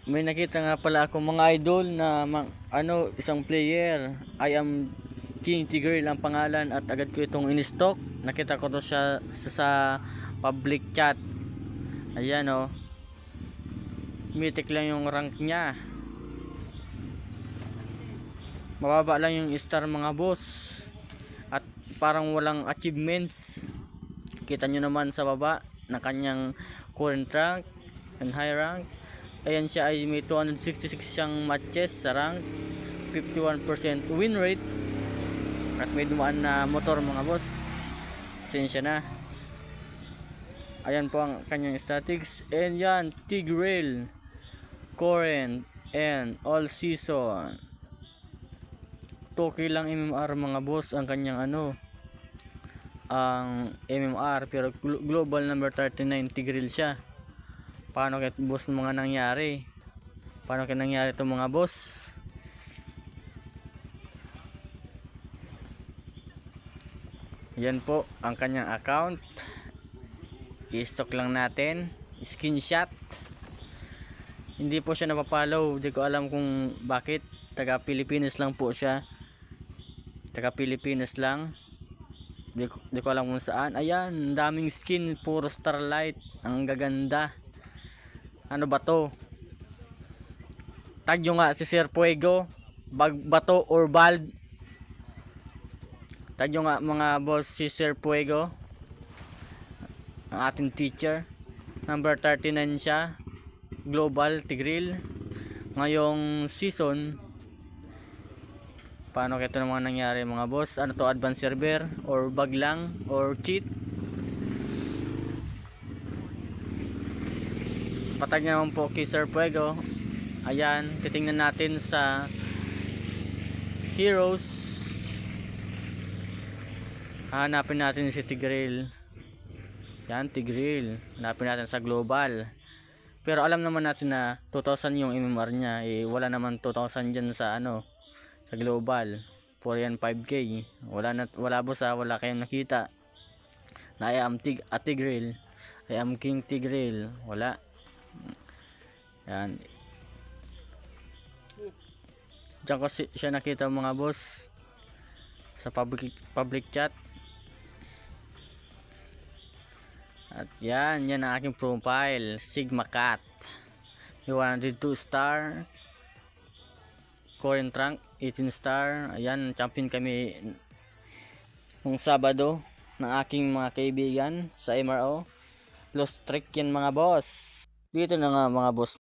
may nakita nga pala ako mga idol na isang player. I am King Tigreal ang pangalan at agad ko itong in-stock. Nakita ko to siya sa public chat. Ayan oh. Mythic lang yung rank niya. Mababa lang yung star mga boss. At parang walang achievements. Kita nyo naman sa baba na kanyang current rank and high rank. Ayan siya ay may 266 siyang matches sa rank, 51% win rate, at may dumaan na motor mga boss. Pasensya na. Ayan po ang kanyang statistics. And yan, Tigreal current and all season 2k lang MMR mga boss ang kanyang ang MMR, pero global number 39 Tigreal siya. Paano kaya boss mga nangyari? Paano kaya nangyari itong mga boss? Yan po ang kanyang account. I-stock lang natin. Screenshot. Hindi po siya napapollow. Hindi ko alam kung bakit. Taga Pilipinas lang po siya. Taga Pilipinas lang. Hindi ko alam kung saan. Ayan, daming skin. Puro starlight. Ang gaganda. Ano ba to? Tag nyo nga si Sir Fuego, Bato or Bald. Tag nyo nga mga boss si Sir Fuego, ang ating teacher. Number 39 siya, global Tigreal. Ngayong season, paano kaya ito naman nangyari mga boss? Ano to, advanced server or bug lang or cheat? Patag na naman po kay Sir Fuego. Ayan, titingnan natin sa heroes. Hanapin natin si Tigreal. Yan, Tigreal. Hanapin natin sa global. Pero alam naman natin na 2,000 yung MMR niya. Wala naman 2,000 dyan sa sa global. 4 yan 5k. Wala boss wala kayong nakita na I am Tigreal. I am King Tigreal. Wala. Yan. Diyan ko siya nakita mga boss sa public chat. At yan ang aking profile, Sigma Cat. 102 star. Current rank 18 star. Ayan, champion kami nung Sabado ng aking mga kaibigan sa MRO. Lost streak yan mga boss. Dito na nga mga boss.